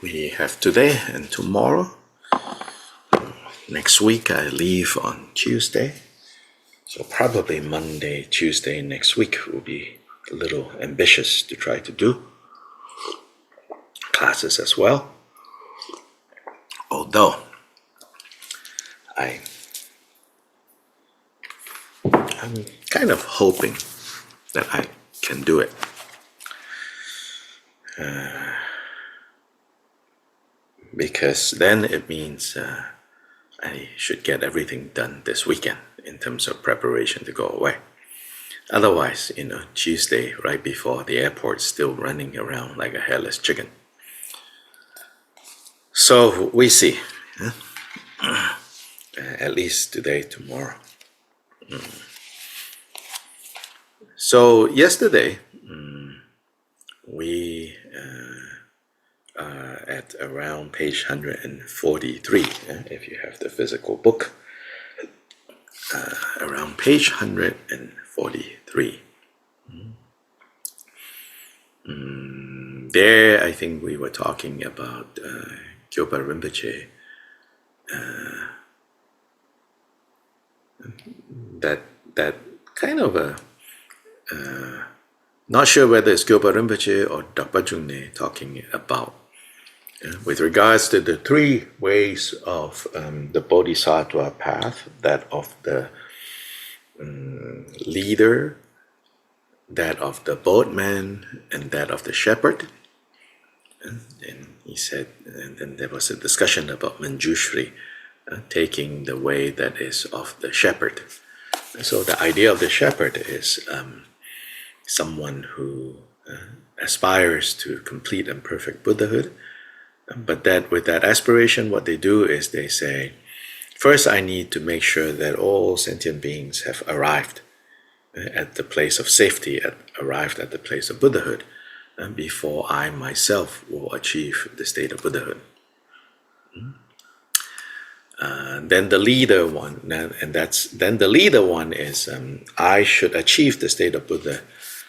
We have today and tomorrow. Next week I leave on Tuesday. So probably Monday, Tuesday next week will be a little ambitious to try to do. Classes as well. Although I'm kind of hoping that I can do it. Because then it means I should get everything done this weekend in terms of preparation to go away. Otherwise, Tuesday right before the airport, still running around like a hairless chicken. So we see. At least today, tomorrow. So yesterday, we are at around page 143, if you have the physical book. Around page 143. There, I think we were talking about Kyopa Rinpoche. That kind of a not sure whether it's Kyopa Rinpoche or Dakpa Jungne talking about with regards to the three ways of the Bodhisattva path, that of the leader, that of the boatman, and that of the shepherd. And he said, and then there was a discussion about Manjushri, taking the way that is of the shepherd. So the idea of the shepherd is someone who aspires to complete and perfect Buddhahood, but that with that aspiration, what they do is they say, first I need to make sure that all sentient beings have arrived at the place of safety, arrived at the place of Buddhahood, before I myself will achieve the state of Buddhahood. Then the leader one, then the leader one is I should achieve the state of Buddha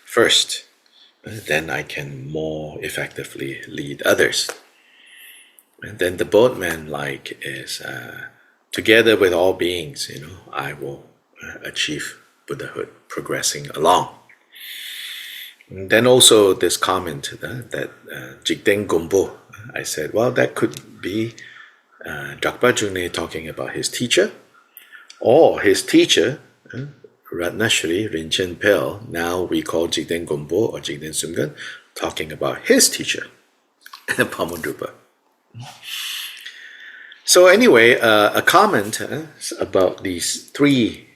first, then I can more effectively lead others. And then the boatman is together with all beings, I will achieve Buddhahood, progressing along. And then also this comment that Jikten Gombo, I said, well, that could be Dakpa Jungne talking about his teacher, or his teacher, Ratnashri Rinchen Pel, now we call Jikten Gombo or Jikten Sumgön, talking about his teacher, Pamudrupa. So anyway, a comment about these three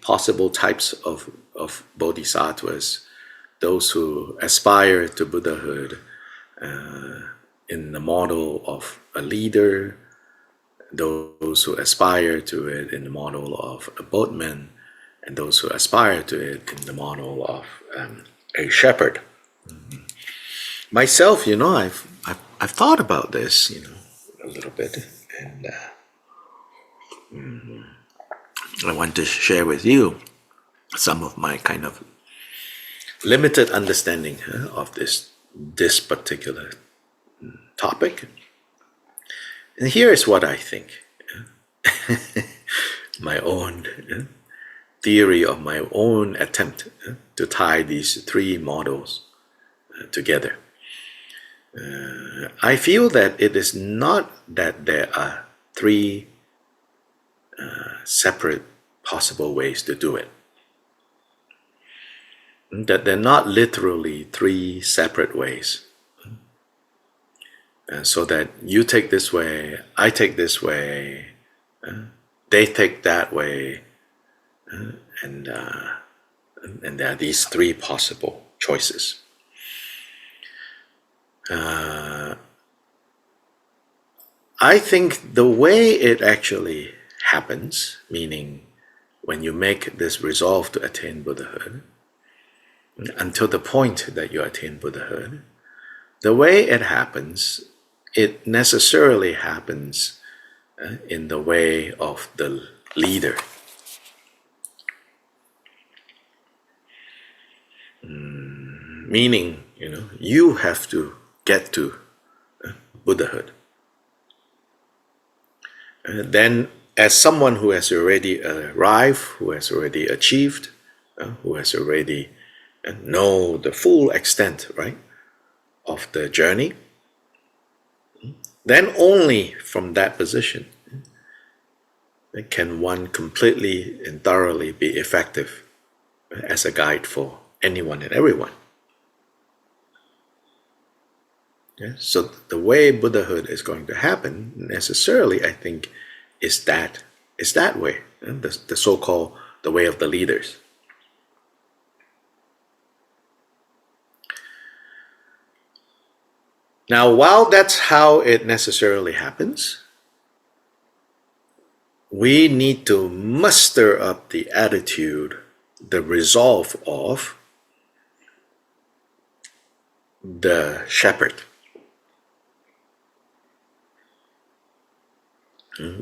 possible types of bodhisattvas, those who aspire to Buddhahood in the model of a leader, those who aspire to it in the model of a boatman, and those who aspire to it in the model of a shepherd. Myself, I've thought about this, a little bit, and I want to share with you some of my kind of limited understanding of this particular topic. And here is what I think. My own theory of my own attempt to tie these three models together. I feel that it is not that there are three separate possible ways to do it. That they're not literally three separate ways. So that you take this way, I take this way, they take that way, and there are these three possible choices. I think the way it actually happens, meaning when you make this resolve to attain Buddhahood, until the point that you attain Buddhahood, the way it happens, it necessarily happens in the way of the leader. meaning, you have to get to Buddhahood. Then, as someone who has already arrived, who has already achieved, who has already know the full extent, right, of the journey, then only from that position can one completely and thoroughly be effective as a guide for anyone and everyone. Yeah? So the way Buddhahood is going to happen necessarily, I think, is that way, the so-called the way of the leaders. Now, while that's how it necessarily happens, we need to muster up the attitude, the resolve of the shepherd,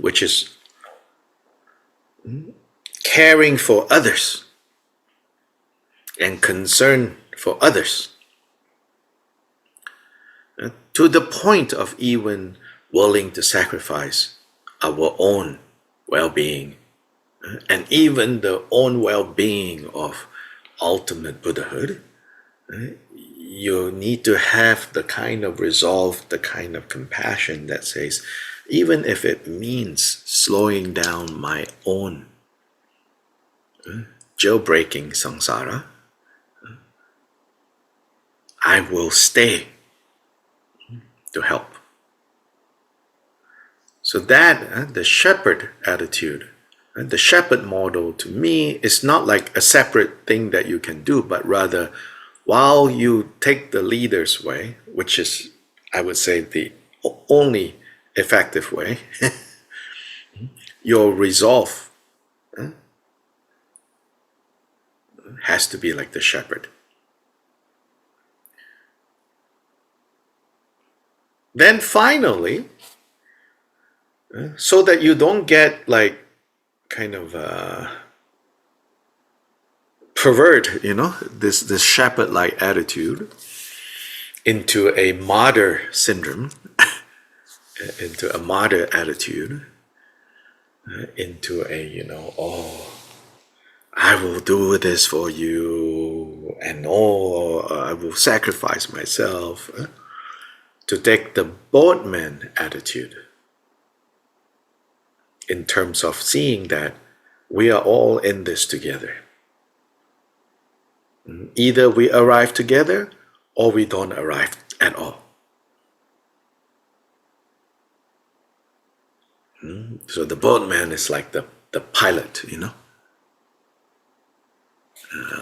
which is caring for others and concern for others, to the point of even willing to sacrifice our own well-being, and even the own well-being of ultimate Buddhahood. You need to have the kind of resolve, the kind of compassion that says, even if it means slowing down my own jailbreaking samsara, I will stay to help. So that, the shepherd attitude, the shepherd model to me is not like a separate thing that you can do, but rather while you take the leader's way, which is, I would say, the only effective way, your resolve has to be like the shepherd. Then finally, so that you don't get like kind of pervert, this shepherd-like attitude into a martyr syndrome, into a martyr attitude, into a, I will do this for you, and I will sacrifice myself, to take the boatman attitude in terms of seeing that we are all in this together. Either we arrive together or we don't arrive at all. So the boatman is like the pilot,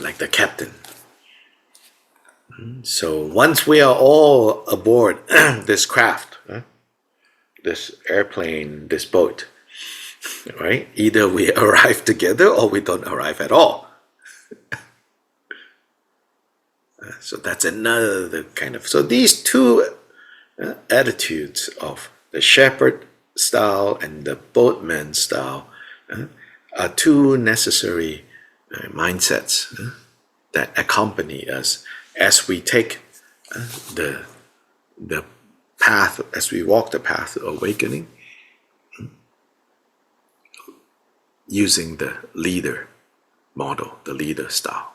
like the captain. So once we are all aboard this craft, this airplane, this boat, right? Either we arrive together or we don't arrive at all. So that's another kind of... So these two attitudes of the shepherd style and the boatman style are two necessary mindsets that accompany us as we take the path, as we walk the path of awakening, using the leader model, the leader style.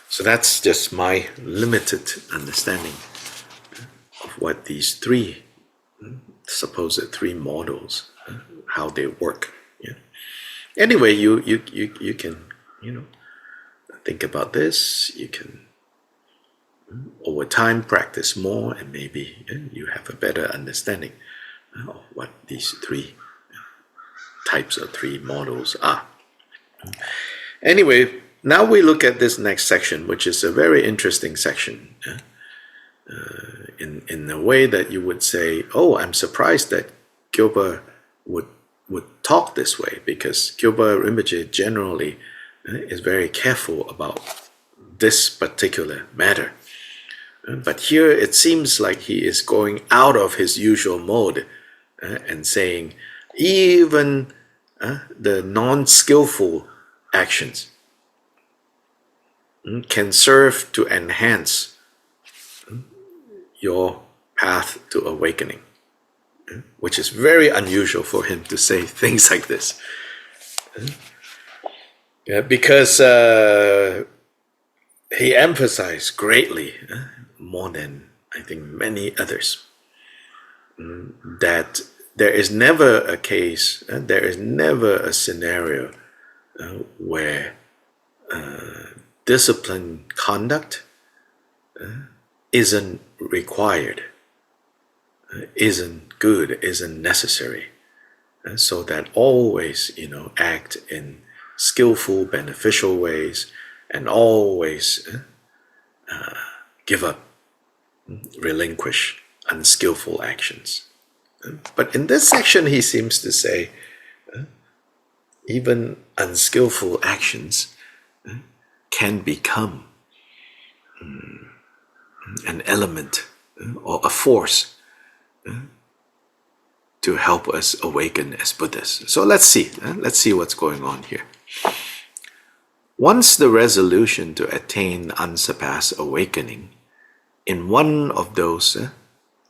So that's just my limited understanding of what these three, supposed three models, how they work. Yeah. Anyway, you can, think about this. You can, over time, practice more, and maybe you have a better understanding of what these three types of three models are. Anyway, now we look at this next section, which is a very interesting section. In a way that you would say, oh, I'm surprised that Gilbert would talk this way, because Gilbert Rinpoche generally is very careful about this particular matter. But here it seems like he is going out of his usual mode and saying even the non-skillful actions can serve to enhance your path to awakening, which is very unusual for him to say things like this. Yeah, because he emphasized greatly, more than I think many others, that there is never a case, there is never a scenario where disciplined conduct isn't required, isn't good, isn't necessary. So that always, act in skillful, beneficial ways, and always give up, relinquish unskillful actions. But in this section, he seems to say even unskillful actions can become an element or a force to help us awaken as Buddhas. So let's see what's going on here. Once the resolution to attain unsurpassed awakening in one of those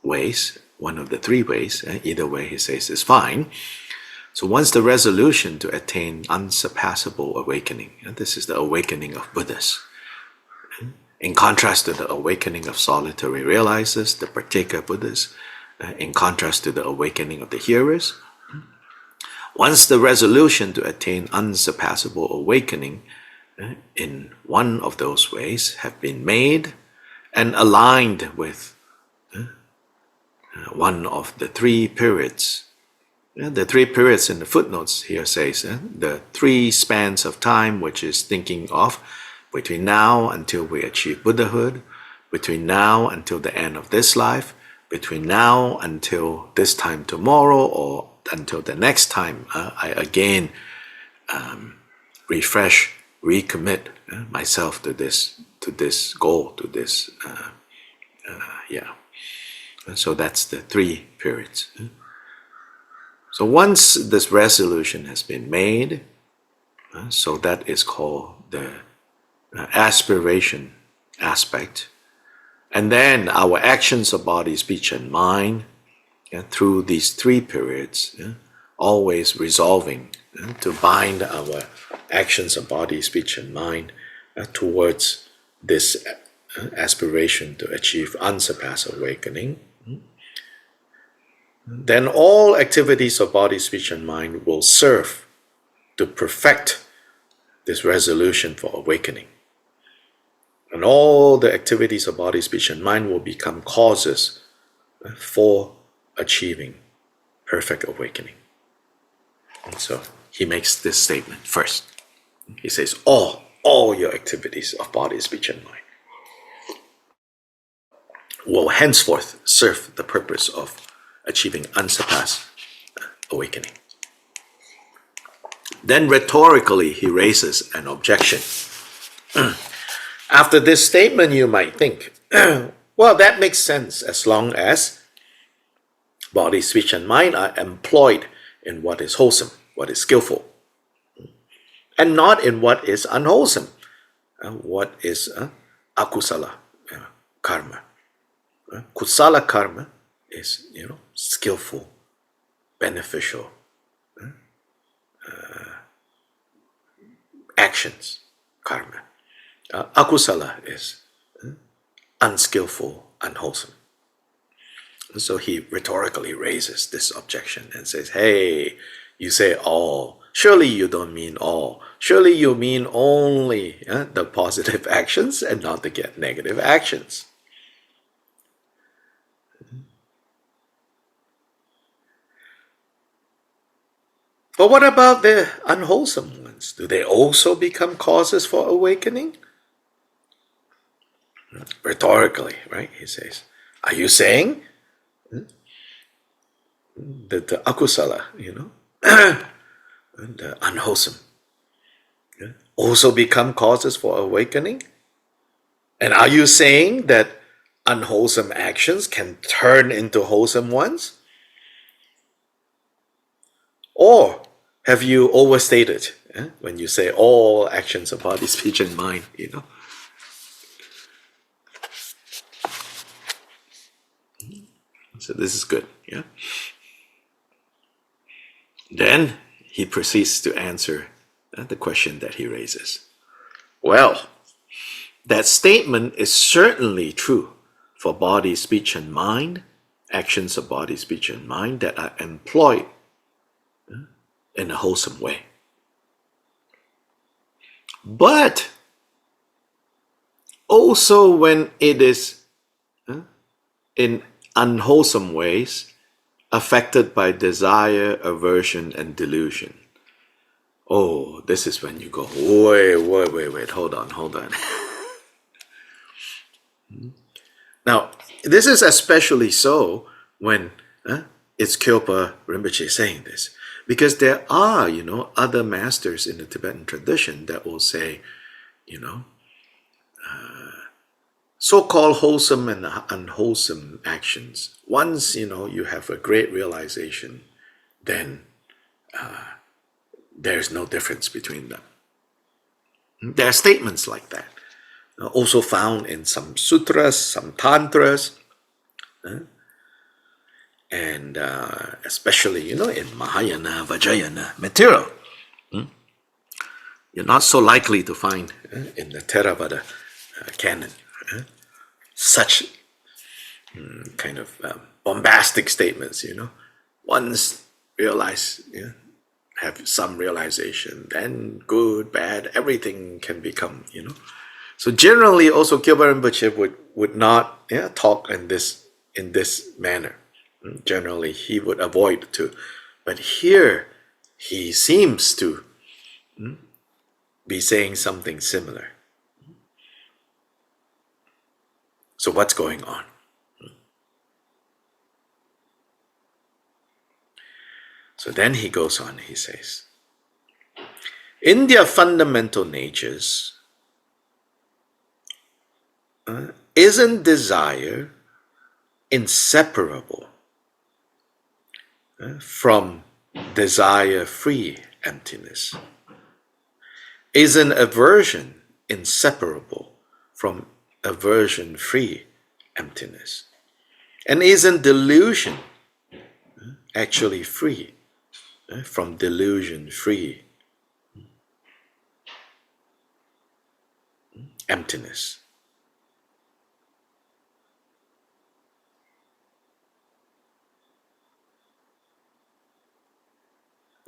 ways, one of the three ways, either way he says is fine. So once the resolution to attain unsurpassable awakening, this is the awakening of Buddhas, in contrast to the awakening of solitary realizers, the partaker Buddhas, in contrast to the awakening of the hearers. Once the resolution to attain unsurpassable awakening in one of those ways have been made and aligned with one of the three periods. The three periods in the footnotes here says the three spans of time, which is thinking of between now until we achieve Buddhahood, between now until the end of this life, between now until this time tomorrow, or until the next time I again refresh, recommit myself to this goal, to this So that's the three periods. So once this resolution has been made, so that is called the aspiration aspect. And then our actions of body, speech, and mind, through these three periods, always resolving to bind our actions of body, speech, and mind towards this aspiration to achieve unsurpassed awakening. Then all activities of body, speech, and mind will serve to perfect this resolution for awakening. And all the activities of body, speech, and mind will become causes for achieving perfect awakening. And so he makes this statement first. He says, all your activities of body, speech, and mind will henceforth serve the purpose of achieving unsurpassed awakening. Then rhetorically, he raises an objection. After this statement, you might think, well, that makes sense as long as body, speech, and mind are employed in what is wholesome, what is skillful, and not in what is unwholesome, what is akusala karma. Kusala karma is, skillful, beneficial actions, karma. Akusala is unskillful, unwholesome. So he rhetorically raises this objection and says, hey, you say all. Surely you don't mean all. Surely you mean only the positive actions and not the negative actions. But what about the unwholesome ones? Do they also become causes for awakening? Rhetorically, right? He says, are you saying that the akusala, the unwholesome, also become causes for awakening? And are you saying that unwholesome actions can turn into wholesome ones? Or have you overstated when you say all actions of body, speech, and mind, So this is good. Yeah. Then he proceeds to answer the question that he raises. Well, that statement is certainly true for body, speech, and mind, actions of body, speech, and mind that are employed in a wholesome way. But also when it is in unwholesome ways, affected by desire, aversion, and delusion. Oh, this is when you go, wait, hold on. Now, this is especially so when it's Kyopa Rinpoche saying this, because there are, other masters in the Tibetan tradition that will say, so-called wholesome and unwholesome actions. Once, you have a great realization, then there's no difference between them. There are statements like that, also found in some sutras, some tantras, and especially, in Mahayana, Vajrayana material. You're not so likely to find in the Theravada canon such kind of bombastic statements, Once realize, have some realization, then good, bad, everything can become, So generally, also Kyopa Rinpoche would not talk in this manner. Generally, he would avoid to, but here he seems to be saying something similar. So what's going on? So then he goes on, he says, in their fundamental natures, isn't desire inseparable from desire-free emptiness? Isn't aversion inseparable from aversion-free emptiness? And isn't delusion actually free from delusion-free emptiness?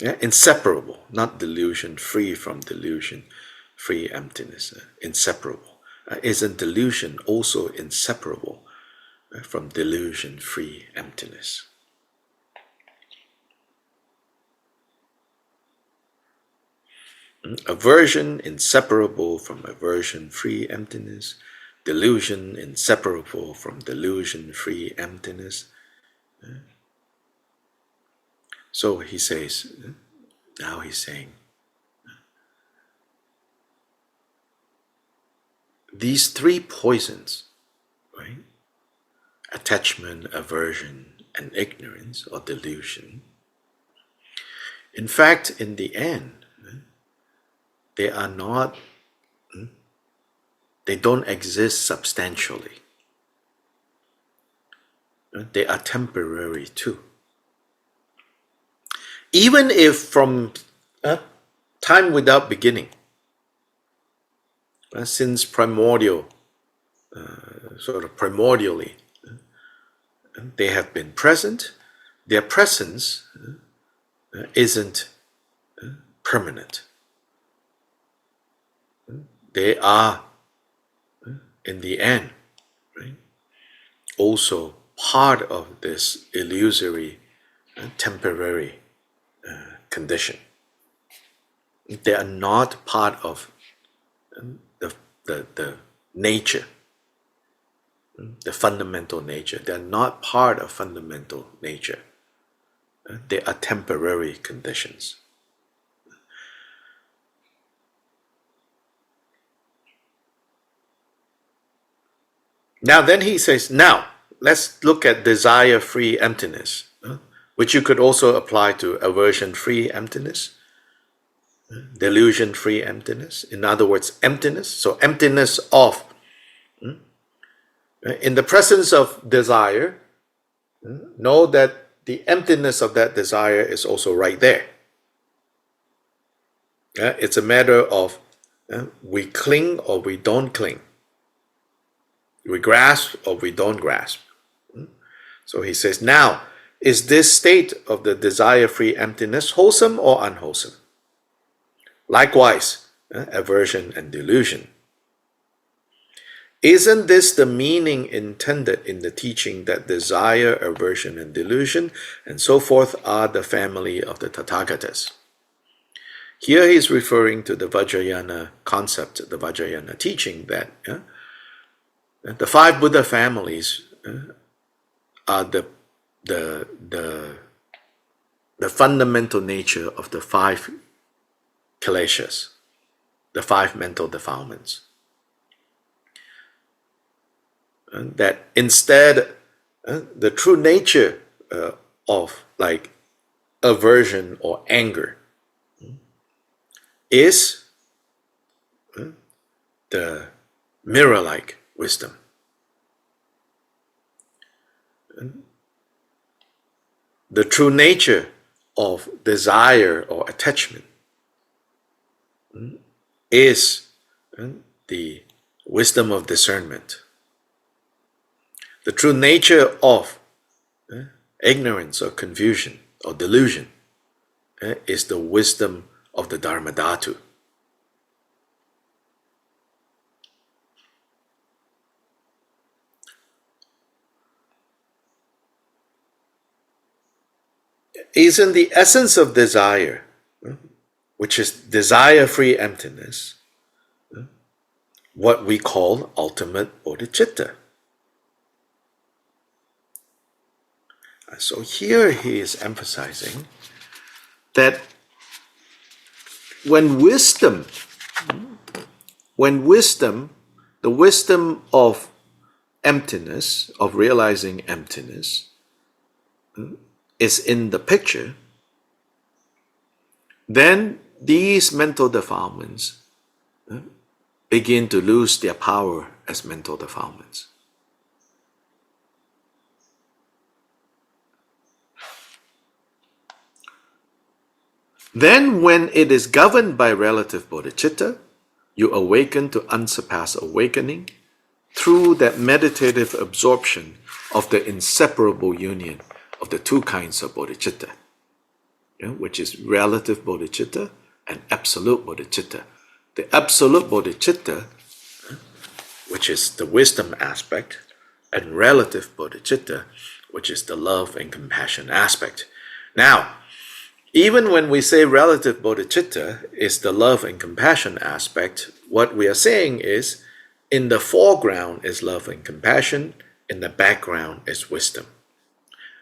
Inseparable, not delusion, free from delusion, free emptiness, inseparable. Isn't delusion also inseparable from delusion-free emptiness? Aversion inseparable from aversion-free emptiness, delusion inseparable from delusion-free emptiness. So he says, now he's saying, these three poisons, right? Attachment, aversion, and ignorance or delusion. In fact, in the end, they are not, they don't exist substantially. They are temporary too. Even if from time without beginning, since primordially, they have been present, their presence isn't permanent. They are, in the end, right, also part of this illusory, temporary condition. They are not part of the nature, the fundamental nature. They are not part of fundamental nature. They are temporary conditions. Now then he says, now let's look at desire-free emptiness, which you could also apply to aversion-free emptiness, delusion-free emptiness. In other words, emptiness. So emptiness of, in the presence of desire, Know that the emptiness of that desire is also right there. It's a matter of we cling or we don't cling. We grasp or we don't grasp. So he says, now, is this state of the desire-free emptiness wholesome or unwholesome? Likewise, aversion and delusion. Isn't this the meaning intended in the teaching that desire, aversion, and delusion, and so forth, are the family of the Tathagatas? Here he is referring to the Vajrayana concept, the Vajrayana teaching that the five Buddha families are the fundamental nature of the five kileshas, the five mental defilements. And that instead, the true nature of like aversion or anger is the mirror-like wisdom. The true nature of desire or attachment is the wisdom of discernment. The true nature of ignorance or confusion or delusion is the wisdom of the Dharma Dhatu. Isn't the essence of desire, which is desire-free emptiness, what we call ultimate bodhicitta? So here he is emphasizing that when wisdom, the wisdom of emptiness, of realizing emptiness, is in the picture, then these mental defilements begin to lose their power as mental defilements. Then when it is governed by relative bodhicitta, you awaken to unsurpassed awakening through that meditative absorption of the inseparable union of the two kinds of bodhicitta, which is relative bodhicitta and absolute bodhicitta. The absolute bodhicitta, which is the wisdom aspect, and relative bodhicitta, which is the love and compassion aspect. Now, even when we say relative bodhicitta is the love and compassion aspect, what we are saying is, in the foreground is love and compassion, in the background is wisdom.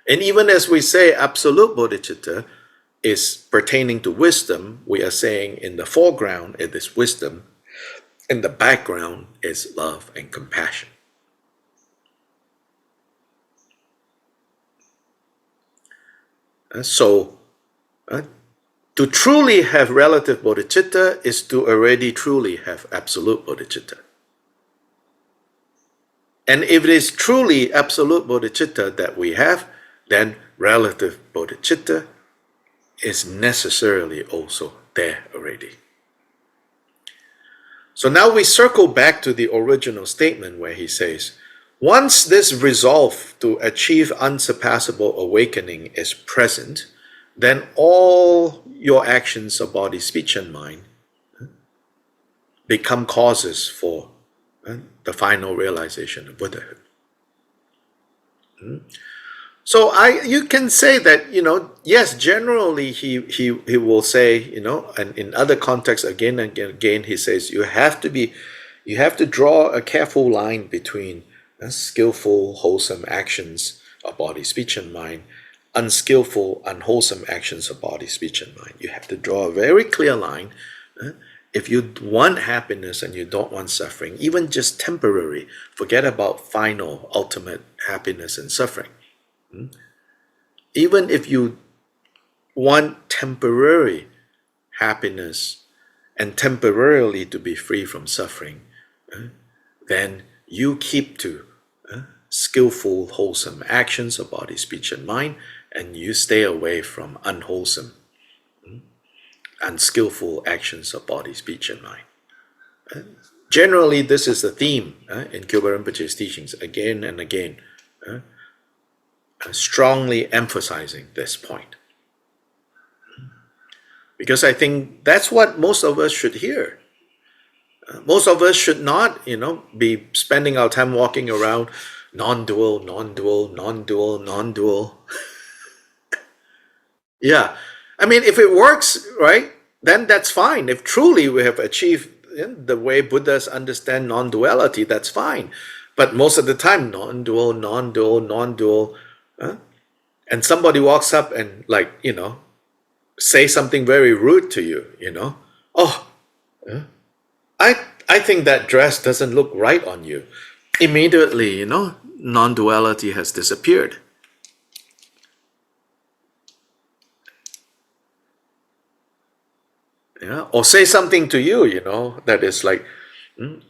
And even as we say absolute bodhicitta is pertaining to wisdom, we are saying in the foreground it is wisdom, in the background is love and compassion. So, to truly have relative bodhicitta is to already truly have absolute bodhicitta. And if it is truly absolute bodhicitta that we have, then relative bodhicitta is necessarily also there already. So now we circle back to the original statement where he says, once this resolve to achieve unsurpassable awakening is present, then all your actions of body, speech, and mind become causes for the final realization of Buddhahood. So you can say that, yes, generally he will say, and in other contexts again and again he says you have to draw a careful line between skillful, wholesome actions of body, speech, and mind, unskillful, unwholesome actions of body, speech, and mind. You have to draw a very clear line. If you want happiness and you don't want suffering, even just temporary, forget about final, ultimate happiness and suffering. Even if you want temporary happiness and temporarily to be free from suffering, then you keep to skillful, wholesome actions of body, speech, and mind, and you stay away from unwholesome, unskillful actions of body, speech, and mind. Generally, this is the theme in Gilbert Rinpoche's teachings again and again, strongly emphasizing this point. Because I think that's what most of us should hear. Most of us should not, be spending our time walking around non-dual, non-dual, non-dual, non-dual. Yeah. I mean, if it works, right, then that's fine. If truly we have achieved the way Buddhas understand non-duality, that's fine. But most of the time, non-dual, non-dual, non-dual. And somebody walks up and say something very rude to you, Oh, I think that dress doesn't look right on you. Immediately, non-duality has disappeared. Yeah, or say something to you, that is like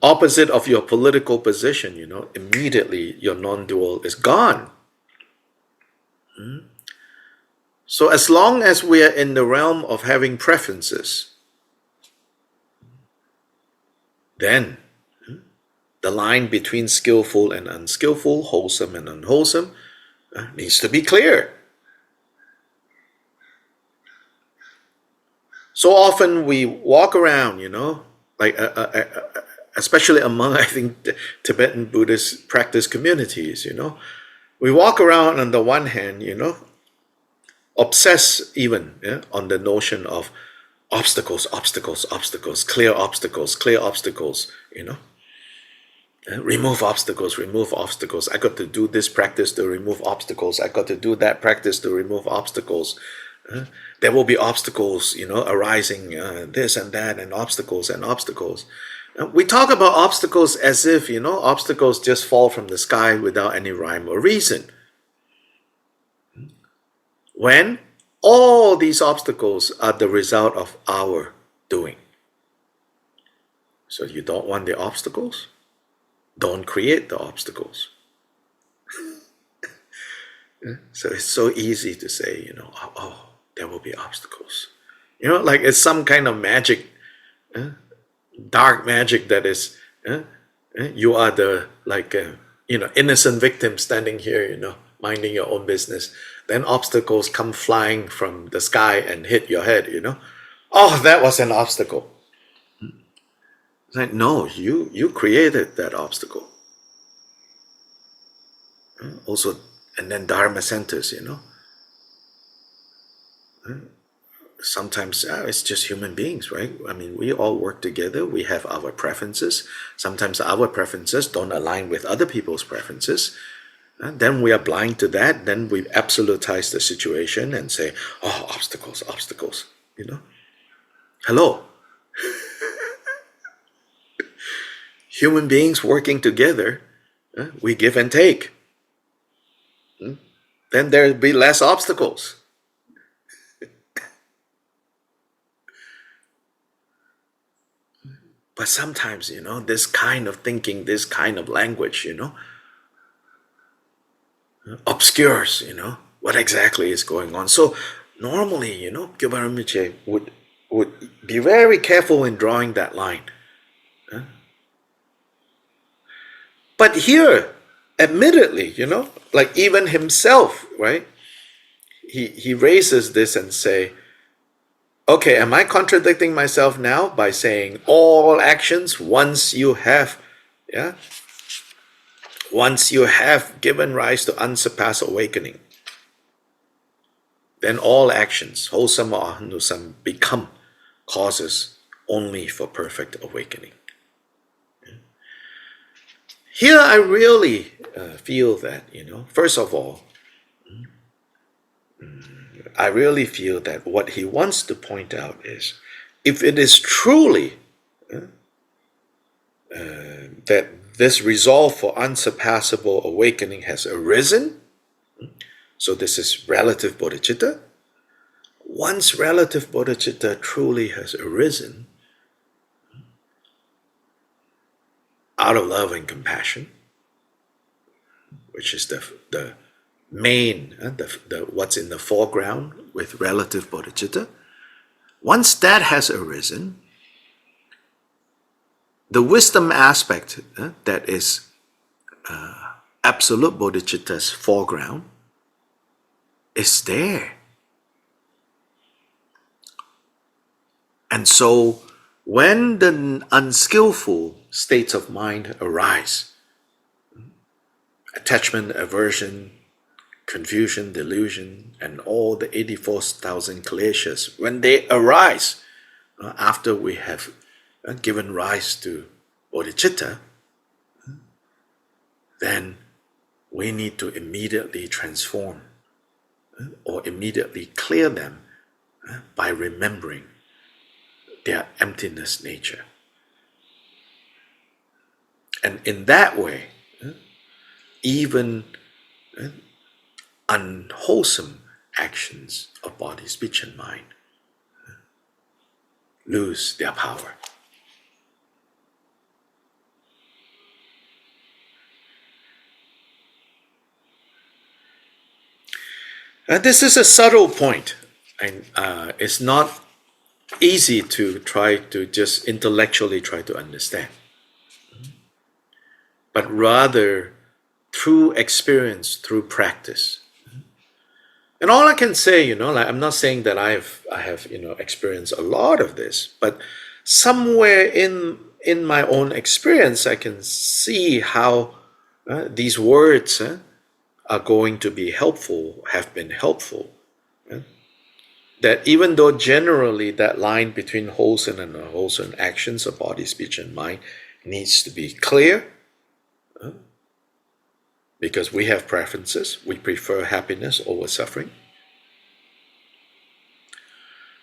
opposite of your political position, immediately your non-dual is gone. So as long as we are in the realm of having preferences, then the line between skillful and unskillful, wholesome and unwholesome, needs to be clear. So often we walk around, especially among, I think, Tibetan Buddhist practice communities, we walk around on the one hand, obsess even on the notion of obstacles, obstacles, obstacles, clear obstacles, clear obstacles, remove obstacles, remove obstacles. I got to do this practice to remove obstacles. I got to do that practice to remove obstacles. There will be obstacles, arising, this and that, and obstacles and obstacles. We talk about obstacles as if, obstacles just fall from the sky without any rhyme or reason. When all these obstacles are the result of our doing. So you don't want the obstacles? Don't create the obstacles. So it's so easy to say, there will be obstacles. Like it's some kind of magic, dark magic that is, you are the, innocent victim standing here, minding your own business. Then obstacles come flying from the sky and hit your head, Oh, that was an obstacle. It's like, no, you created that obstacle. Also, and then Dharma centers, Sometimes it's just human beings, right? I mean, we all work together. We have our preferences. Sometimes our preferences don't align with other people's preferences. Then we are blind to that. Then we absolutize the situation and say, oh, obstacles, obstacles, Hello. Human beings working together, we give and take. Then there'll be less obstacles. But sometimes, this kind of thinking, this kind of language, obscures, what exactly is going on. So normally, Gilbert Rinpoche would be very careful in drawing that line. But here, admittedly, like even himself, right? He raises this and say, okay, am I contradicting myself now by saying all actions once you have given rise to unsurpassed awakening, then all actions, wholesome or unwholesome, become causes only for perfect awakening. Here I really feel that, first of all, I really feel that what he wants to point out is, if it is truly that this resolve for unsurpassable awakening has arisen, so this is relative bodhicitta. Once relative bodhicitta truly has arisen, out of love and compassion, which is the main, the what's in the foreground with relative bodhicitta, once that has arisen, the wisdom aspect that is absolute bodhicitta's foreground is there. And so when the unskillful states of mind arise, attachment, aversion, confusion, delusion, and all the 84,000 kleshas, when they arise after we have given rise to bodhicitta, then we need to immediately transform or immediately clear them by remembering their emptiness nature. And in that way, even unwholesome actions of body, speech, and mind lose their power. This is a subtle point, and it's not easy to try to just intellectually try to understand, but rather through experience, through practice. And all I can say, like, I'm not saying that I have experienced a lot of this, but somewhere in my own experience, I can see how these words are going to be helpful, have been helpful. That even though generally that line between wholesome and unwholesome actions of body, speech, and mind needs to be clear, because we have preferences, we prefer happiness over suffering.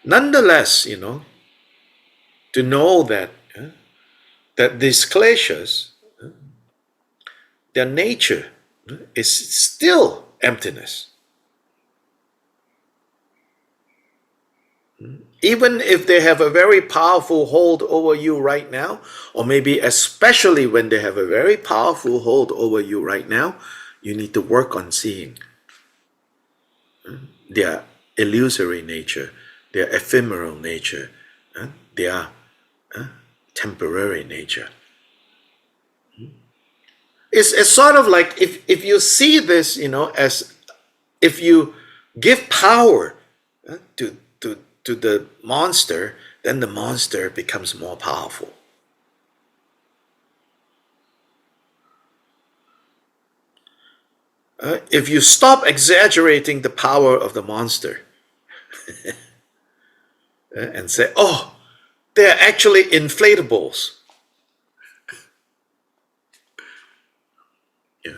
Nonetheless, to know that that these kleshas, their nature is still emptiness. Even if they have a very powerful hold over you right now, or maybe especially when they have a very powerful hold over you right now, you need to work on seeing their illusory nature, their ephemeral nature, their temporary nature. It's sort of like if you see this, as if you give power to the monster, then the monster becomes more powerful. If you stop exaggerating the power of the monster and say, oh, they're actually inflatables.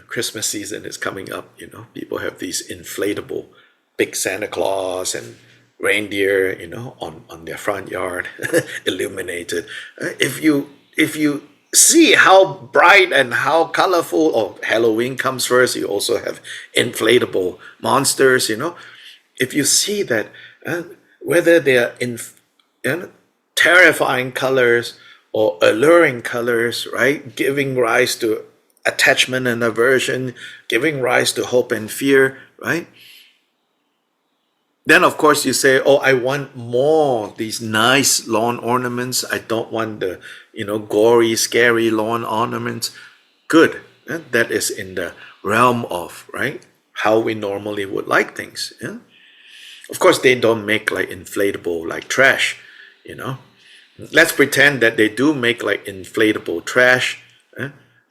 Christmas season is coming up, people have these inflatable big Santa Claus and reindeer, on their front yard, illuminated. If you see how bright and how colorful, or Halloween comes first, you also have inflatable monsters, If you see that, whether they are in terrifying colors or alluring colors, right, giving rise to attachment and aversion, giving rise to hope and fear, right? Then, of course, you say, oh, I want more these nice lawn ornaments. I don't want the, gory, scary lawn ornaments. Good. That is in the realm of, right, how we normally would like things. Yeah? Of course, they don't make like inflatable, like trash, Let's pretend that they do make like inflatable trash.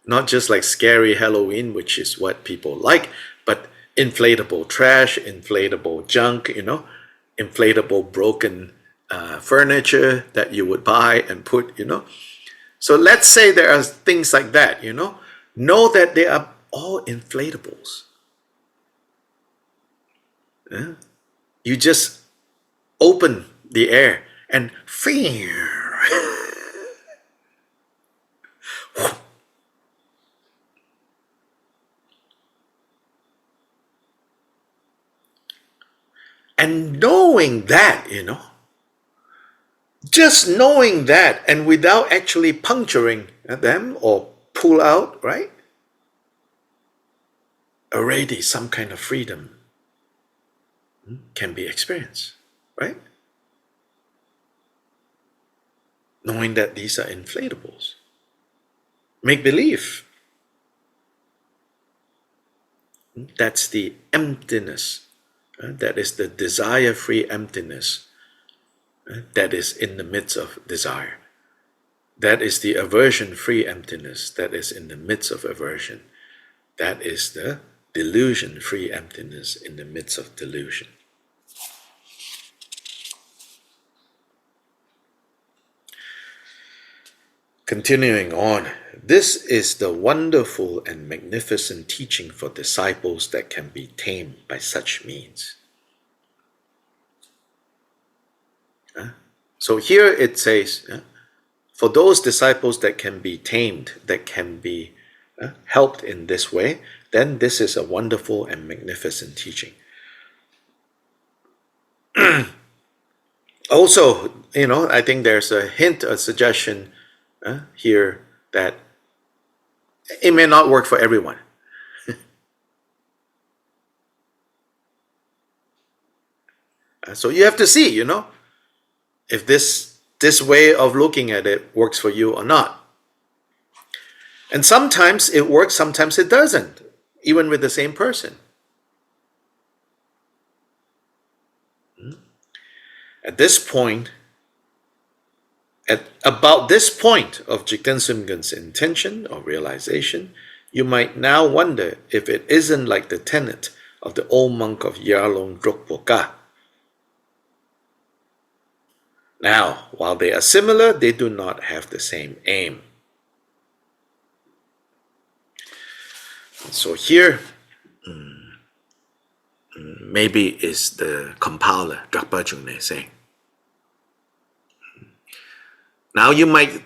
Not just like scary Halloween, which is what people like, but inflatable trash, inflatable junk, inflatable broken furniture that you would buy and put, So let's say there are things like that, Know that they are all inflatables. Yeah? You just open the air and fear. And knowing that, just knowing that, and without actually puncturing them or pull out, right? already some kind of freedom can be experienced, right? Knowing that these are inflatables. Make believe. That's the emptiness. That is the desire-free emptiness that is in the midst of desire. That is the aversion-free emptiness that is in the midst of aversion. That is the delusion-free emptiness in the midst of delusion. Continuing on, this is the wonderful and magnificent teaching for disciples that can be tamed by such means. So here it says, for those disciples that can be tamed, that can be helped in this way, then this is a wonderful and magnificent teaching. Also, I think there's a hint, a suggestion here that it may not work for everyone. So you have to see, if this way of looking at it works for you or not. And sometimes it works, sometimes it doesn't, even with the same person. At this point, at about this point of Jikten Sumgön's intention or realization, you might now wonder if it isn't like the tenet of the old monk of Yarlung Drukpoka. Now, while they are similar, they do not have the same aim. So here, maybe is the compiler, Drakpa Jungne, saying. Now you might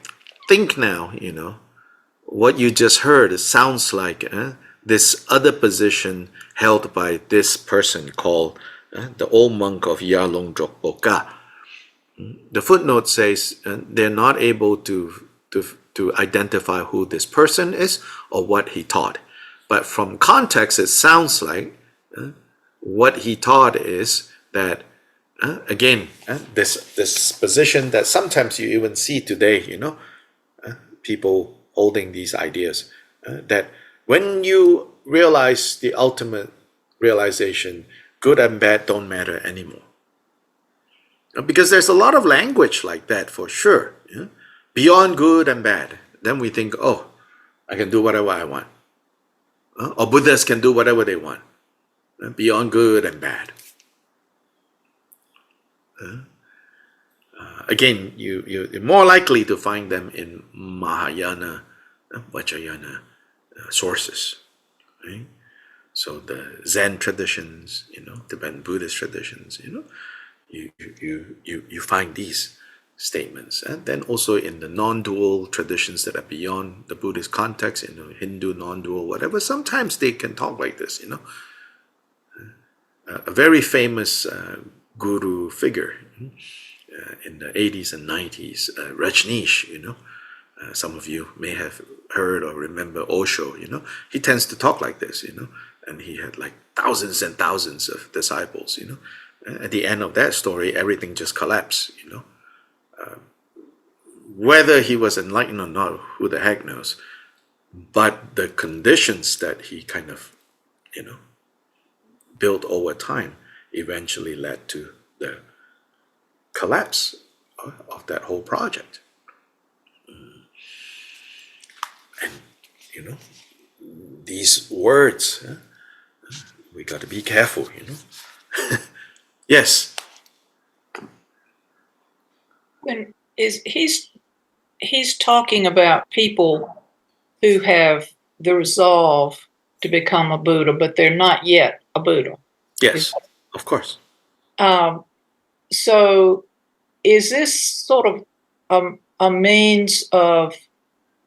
think now, what you just heard, it sounds like this other position held by this person called the old monk of Yarlung Drukpoka. The footnote says they're not able to identify who this person is or what he taught. But from context, it sounds like what he taught is that, again, this position that sometimes you even see today, people holding these ideas, that when you realize the ultimate realization, good and bad don't matter anymore. Because there's a lot of language like that for sure. Beyond good and bad. Then we think, oh, I can do whatever I want. Or Buddhists can do whatever they want. Beyond good and bad. Again, you're more likely to find them in Mahayana, Vajrayana sources. Right? So the Zen traditions, Tibetan Buddhist traditions, you find these statements. And then also in the non-dual traditions that are beyond the Buddhist context, Hindu non-dual, whatever, sometimes they can talk like this, A very famous guru figure in the 80s and 90s, Rajneesh, some of you may have heard or remember Osho, he tends to talk like this, and he had like thousands and thousands of disciples, At the end of that story, everything just collapsed, Whether he was enlightened or not, who the heck knows? But the conditions that he kind of, built over time eventually led to the collapse of that whole project. And, these words, we got to be careful, Yes. When he's talking about people who have the resolve to become a Buddha, but they're not yet a Buddha. Yes, of course. So is this sort of a means of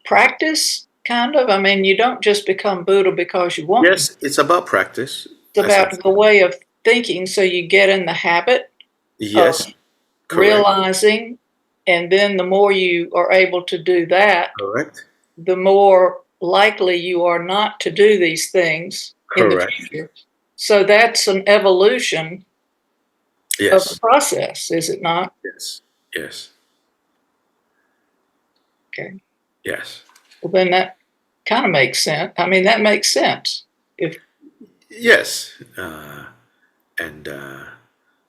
practice, kind of? I mean, you don't just become Buddha because you want to. Yes, it's about practice. It's about the way of thinking, so you get in the habit Yes, of realizing, and then the more you are able to do that, correct, the more likely you are not to do these things. in the Correct. future. So that's an evolution of the Yes. process, is it not? Yes. Yes. Okay. Yes. Well, then that kind of makes sense. I mean, that makes sense. If Yes. And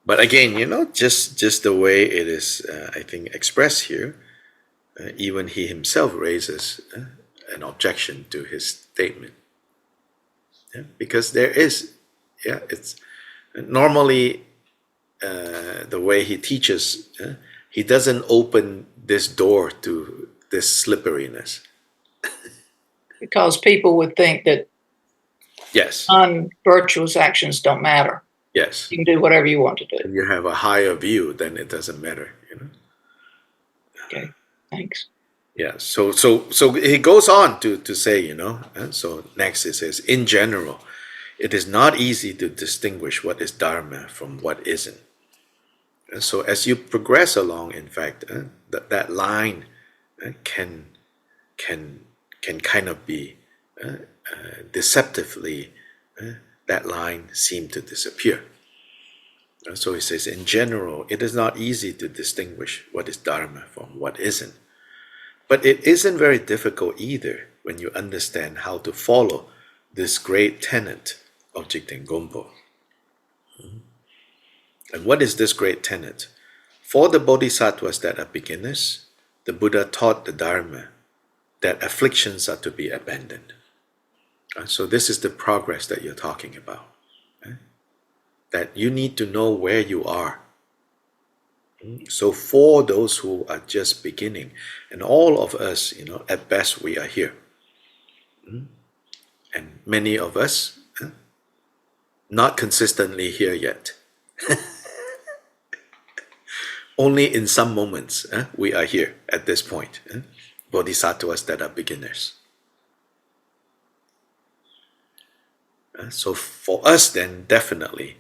but again, just the way it is, I think, expressed here, even he himself raises an objection to his statement. Yeah? Because there is, yeah, it's normally the way he teaches, he doesn't open this door to this slipperiness. because people would think that Yes, non-virtuous actions don't matter. yes. You can do whatever you want to do. When you have a higher view, then it doesn't matter. Okay. Thanks. Yeah. So he goes on to say, so next it says, in general, it is not easy to distinguish what is dharma from what isn't. And so as you progress along, in fact, that line can can kind of be deceptively, that line seem to disappear. So he says, in general, it is not easy to distinguish what is dharma from what isn't. But it isn't very difficult either when you understand how to follow this great tenet of Jikten Gompo. And what is this great tenet? For the bodhisattvas that are beginners, the Buddha taught the Dharma that afflictions are to be abandoned. So this is the progress that you're talking about. That you need to know where you are. So for those who are just beginning, and all of us, at best we are here. And many of us, not consistently here yet. Only in some moments we are here at this point. Bodhisattvas that are beginners. So for us then, definitely,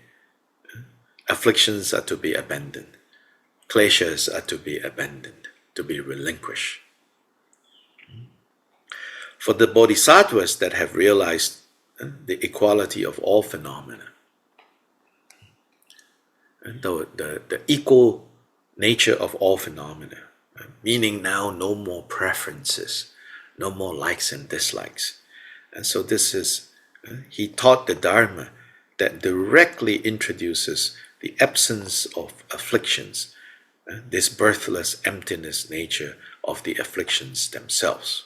afflictions are to be abandoned. Kleshas are to be abandoned, to be relinquished. For the bodhisattvas that have realized the equality of all phenomena, and the equal nature of all phenomena, meaning now no more preferences, no more likes and dislikes. And so this is, he taught the Dharma that directly introduces the absence of afflictions, this birthless emptiness nature of the afflictions themselves.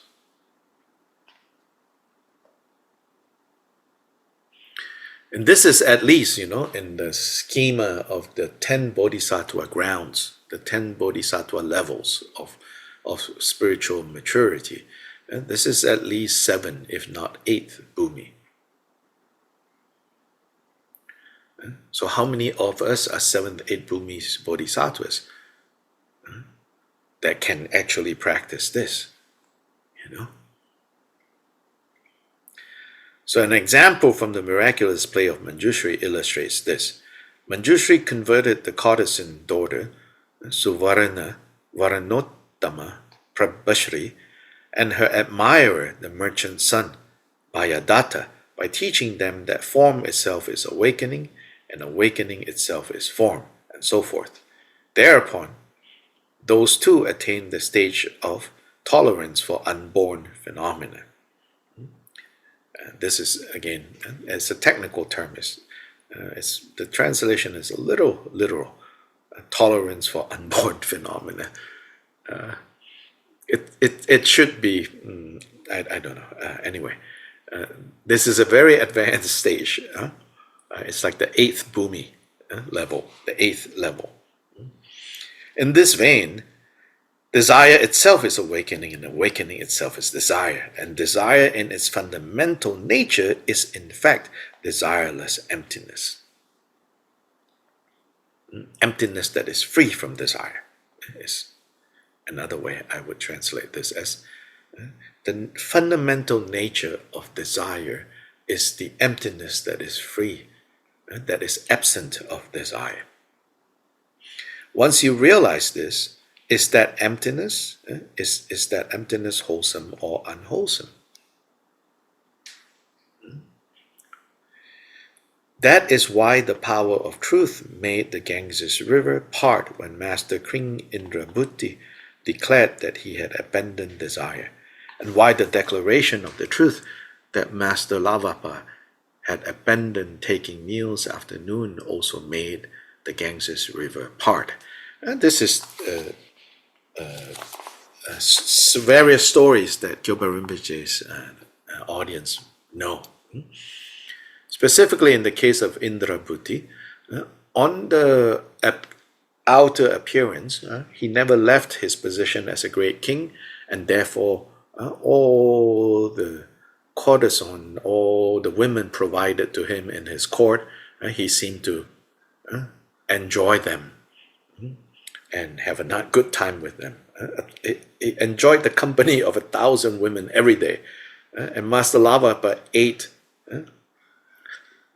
And this is at least, in the schema of the 10 bodhisattva grounds, the 10 bodhisattva levels of spiritual maturity. And this is at least 7, if not 8th bhumi. So how many of us are 7th, 8th bhumi bodhisattvas that can actually practice this? So an example from the miraculous play of Manjushri illustrates this. Manjushri converted the courtesan daughter, Suvarana Varanottama Prabhashri, and her admirer, the merchant son, Bhayadatta, by teaching them that form itself is awakening, and awakening itself is form, and so forth. Thereupon, those two attained the stage of tolerance for unborn phenomena. This is, again, it's a technical term. The translation is a little literal. Tolerance for unborn phenomena. It should be, I don't know. Anyway, this is a very advanced stage. It's like the 8th bhumi level, the 8th level. In this vein, desire itself is awakening, and awakening itself is desire. And desire in its fundamental nature is, in fact, desireless emptiness. Emptiness that is free from desire is another way I would translate this as the fundamental nature of desire is the emptiness that is free, that is absent of desire. Once you realize this, is that emptiness wholesome or unwholesome? That is why the power of truth made the Ganges River part when Master King Indrabhuti declared that he had abandoned desire, and why the declaration of the truth that Master Lavapa had abandoned taking meals after noon also made the Ganges River part. And this is various stories that Gyoba Rinpoche's audience know. Specifically in the case of Indrabhuti, on the outer appearance, he never left his position as a great king, and therefore all the courtesan, all the women provided to him in his court, he seemed to enjoy them and have a not good time with them. He enjoyed the company of 1,000 women every day, and Master Lavapa ate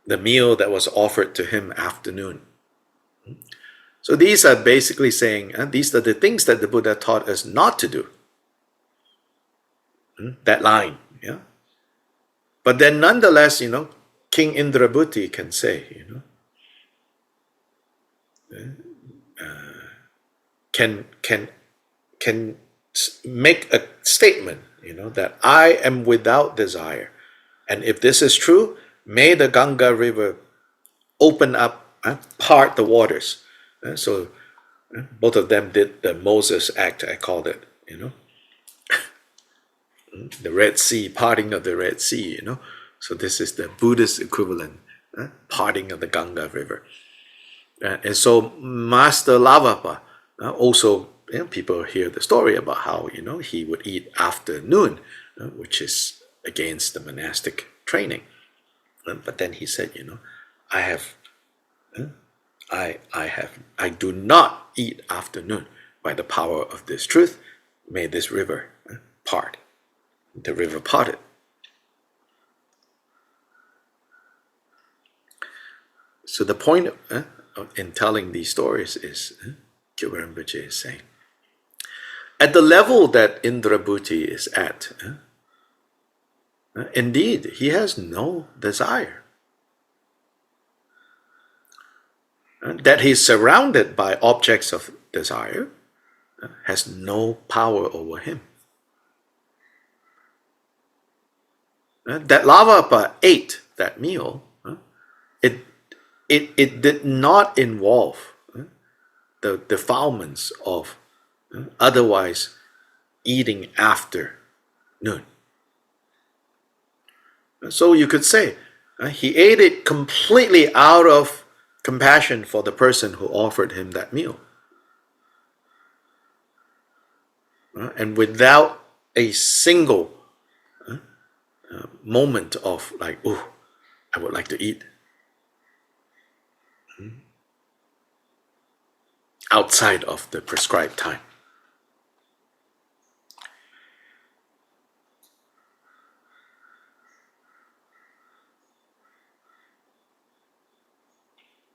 the meal that was offered to him afternoon. So these are basically saying, these are the things that the Buddha taught us not to do. That line, yeah. But then nonetheless, King Indrabhuti can say, can make a statement, that I am without desire. And if this is true, may the Ganga River open up, part the waters. So both of them did the Moses act, I called it, the Red Sea, parting of the Red Sea, So this is the Buddhist equivalent, parting of the Ganga River. And so Master Lavapa also, people hear the story about how, he would eat after noon, which is against the monastic training. But then he said, I do not eat afternoon. By the power of this truth, may this river part. The river parted. So the point in telling these stories is, Gyoba Rinpoche is saying, at the level that Indrabhuti is at, indeed, he has no desire. That he's surrounded by objects of desire has no power over him. That Lavapa ate that meal, it did not involve the defilements of otherwise eating after noon. So you could say he ate it completely out of compassion for the person who offered him that meal. And without a single moment of like, oh, I would like to eat. Outside of the prescribed time.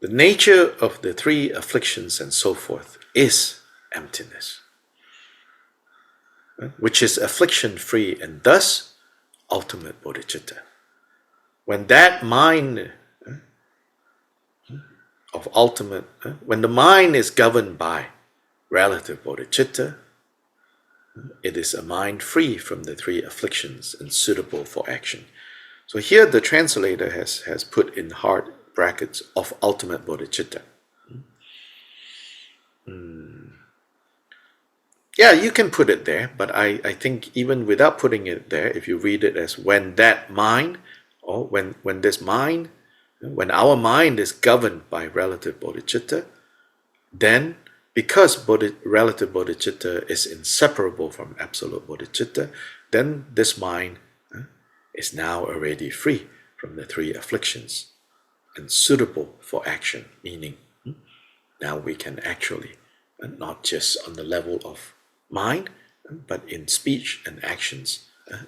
The nature of the three afflictions and so forth is emptiness, which is affliction-free and thus ultimate bodhicitta. When that mind of ultimate, when the mind is governed by relative bodhicitta, it is a mind free from the three afflictions and suitable for action. So here the translator has put in hard brackets of ultimate bodhicitta. Yeah, you can put it there, but I think even without putting it there, if you read it as when that mind, or when this mind, when our mind is governed by relative bodhicitta, then because relative bodhicitta is inseparable from absolute bodhicitta, then this mind is now already free from the three afflictions and suitable for action, meaning now we can actually, not just on the level of mind, but in speech and actions,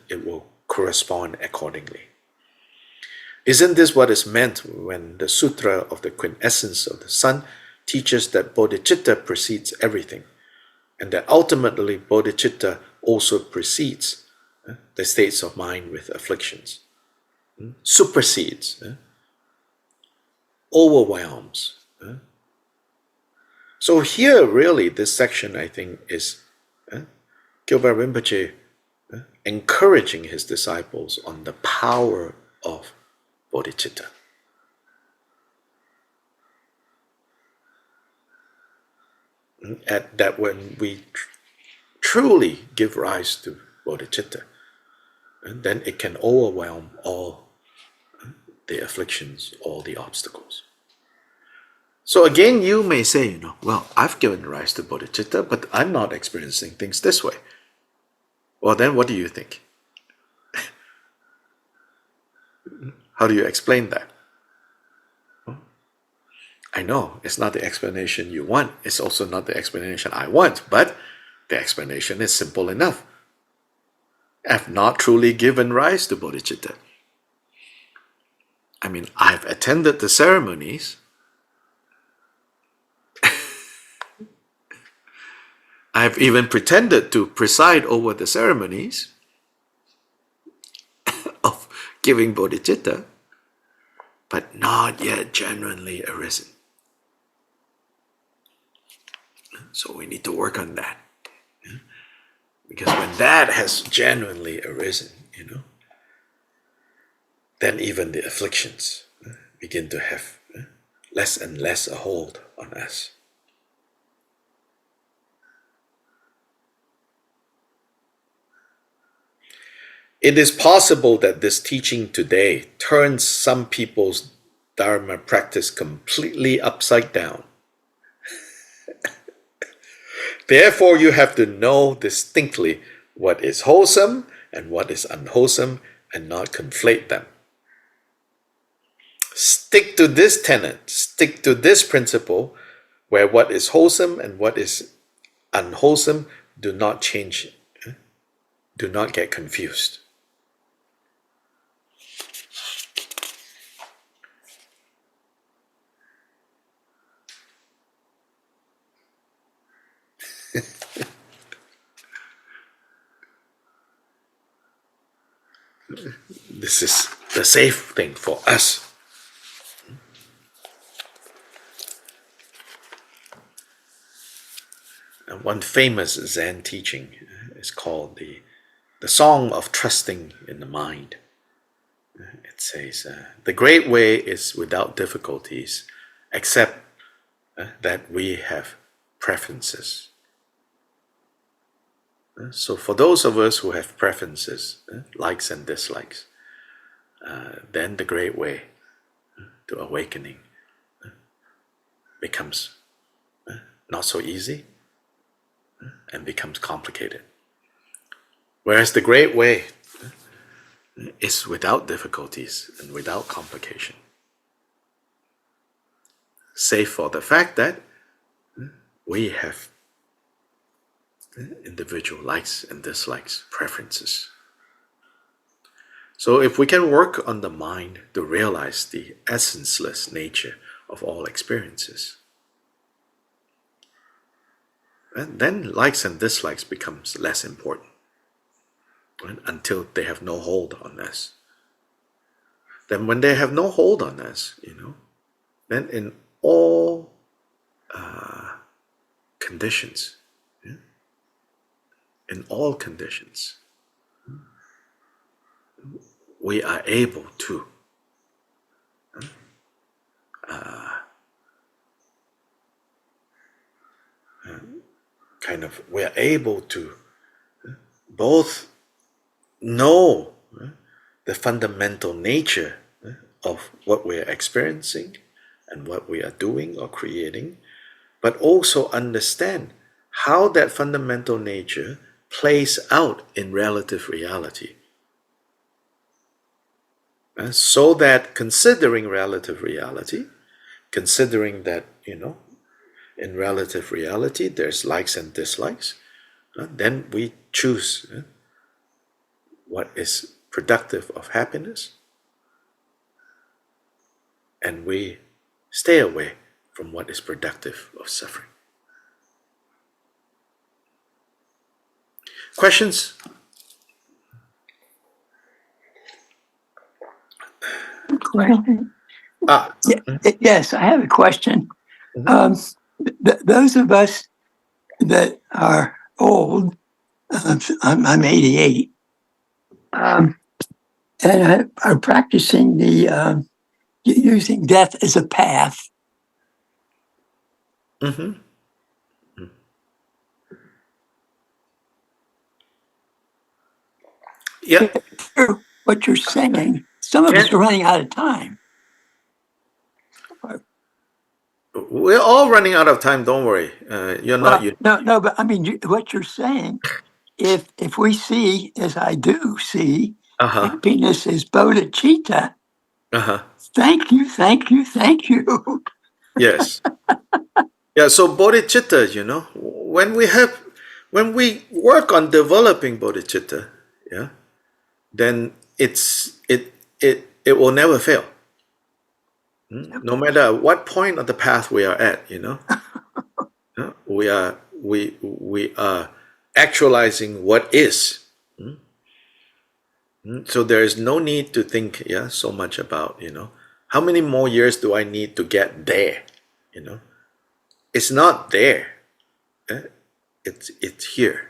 it will correspond accordingly. Isn't this what is meant when the Sutra of the Quintessence of the Sun teaches that bodhicitta precedes everything, and that ultimately bodhicitta also precedes the states of mind with afflictions, supersedes overwhelms. So here, really, this section, I think, is Gilbert Rinpoche encouraging his disciples on the power of bodhicitta. That when we truly give rise to bodhicitta, and then it can overwhelm all the afflictions, all the obstacles. So again, you may say, well, I've given rise to bodhicitta, but I'm not experiencing things this way. Well, then what do you think? How do you explain that? I know it's not the explanation you want. It's also not the explanation I want, but the explanation is simple enough. I've not truly given rise to bodhicitta. I mean, I've attended the ceremonies. I've even pretended to preside over the ceremonies of giving bodhicitta, but not yet genuinely arisen. So we need to work on that. Because when that has genuinely arisen, then even the afflictions begin to have less and less a hold on us. It is possible that this teaching today turns some people's Dharma practice completely upside down. Therefore, you have to know distinctly what is wholesome and what is unwholesome and not conflate them. Stick to this tenet, stick to this principle, where what is wholesome and what is unwholesome do not change, do not get confused. This is the safe thing for us. And one famous Zen teaching is called the Song of Trusting in the Mind. It says, the great way is without difficulties, except that we have preferences. So for those of us who have preferences, likes and dislikes, then the great way to awakening becomes not so easy and becomes complicated. Whereas the great way is without difficulties and without complication, save for the fact that we have individual likes and dislikes, preferences. So if we can work on the mind to realize the essenceless nature of all experiences, then likes and dislikes becomes less important, right? Until they have no hold on us. Then when they have no hold on us, then in all conditions, in all conditions, we are able to we are able to both know the fundamental nature of what we are experiencing and what we are doing or creating, but also understand how that fundamental nature plays out in relative reality. So that considering relative reality, considering that, in relative reality there's likes and dislikes, then we choose what is productive of happiness, and we stay away from what is productive of suffering. Questions? Question. Yes, I have a question. Mhm. Those of us that are old, I'm 88, and are practicing the using death as a path. Mhm. Yeah. What you're saying, some of us are running out of time. We're all running out of time. Don't worry. You're not. You. No, but I mean, what you're saying, if we see, as I do see, happiness is bodhicitta, thank you, thank you, thank you. Yes. Yeah. So bodhicitta, when we work on developing bodhicitta, yeah, then it will never fail. No matter what point of the path we are at, we are actualizing what is. So there is no need to think, so much about, how many more years do I need to get there? It's not there. It's here.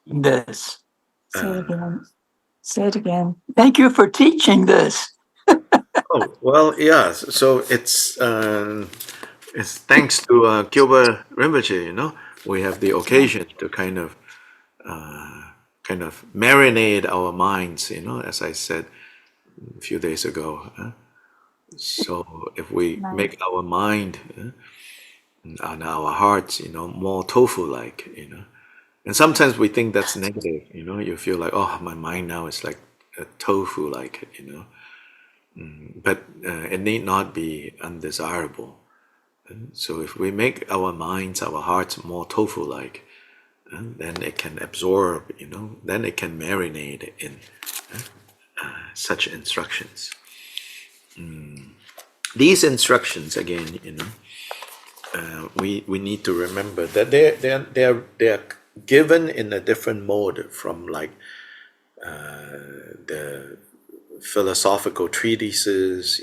This. Say it again. Say it again. Thank you for teaching this. Oh well, yeah. So it's thanks to Gilbert Rinpoche. We have the occasion to kind of marinate our minds. As I said a few days ago. So if we make our mind and our hearts, more tofu-like, and sometimes we think that's negative. You feel like, oh, my mind now is like a tofu-like, but it need not be undesirable. So if we make our minds, our hearts more tofu-like, then it can absorb, then it can marinate in such instructions. These instructions, again, we need to remember that they're given in a different mode from like the philosophical treatises,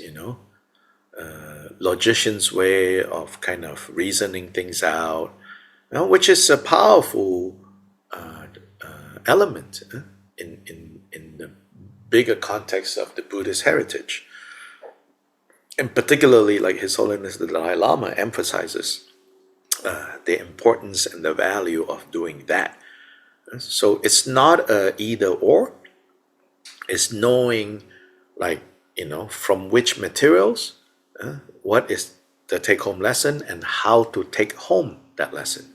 logician's way of kind of reasoning things out, which is a powerful element in the bigger context of the Buddhist heritage. And particularly, like His Holiness the Dalai Lama emphasizes the importance and the value of doing that. So it's not a either or, it's knowing, like, from which materials, what is the take home lesson, and how to take home that lesson.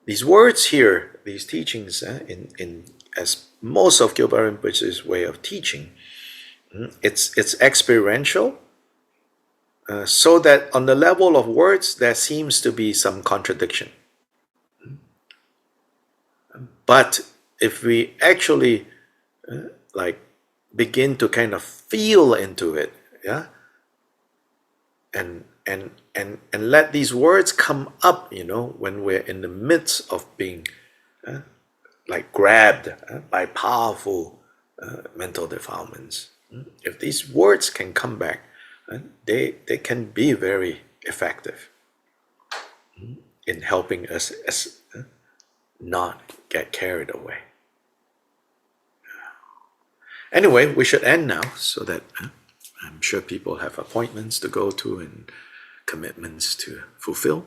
These words here, these teachings, in as most of Gilbert Rinpoche's way of teaching, it's experiential, so that on the level of words, there seems to be some contradiction. But if we actually like begin to kind of feel into it, yeah, and let these words come up, when we're in the midst of being like grabbed by powerful mental defilements. If these words can come back, they can be very effective in helping us not get carried away. Anyway, we should end now, so that I'm sure people have appointments to go to and commitments to fulfill.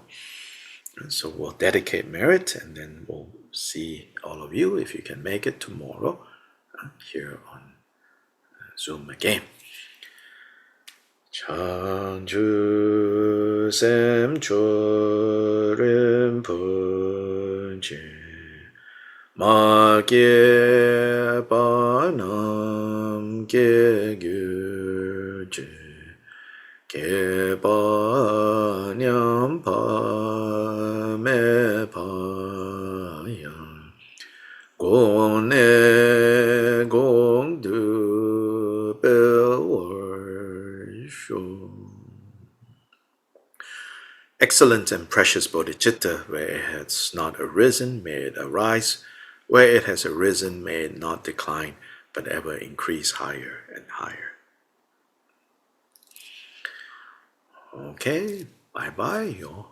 So we'll dedicate merit, and then we'll see all of you, if you can make it, tomorrow here on Zoom again. Changju Sem Chorim Punje Ma Ge Ba Nam Ge Gyu Je Ge Ba Nyam Pa Me Pa Yang Gong Ne Gong Du Bel Wor Shu. Excellent and precious Bodhicitta, where it has not arisen, may it arise. Where it has arisen, may it not decline, but ever increase higher and higher. Okay, bye bye, y'all.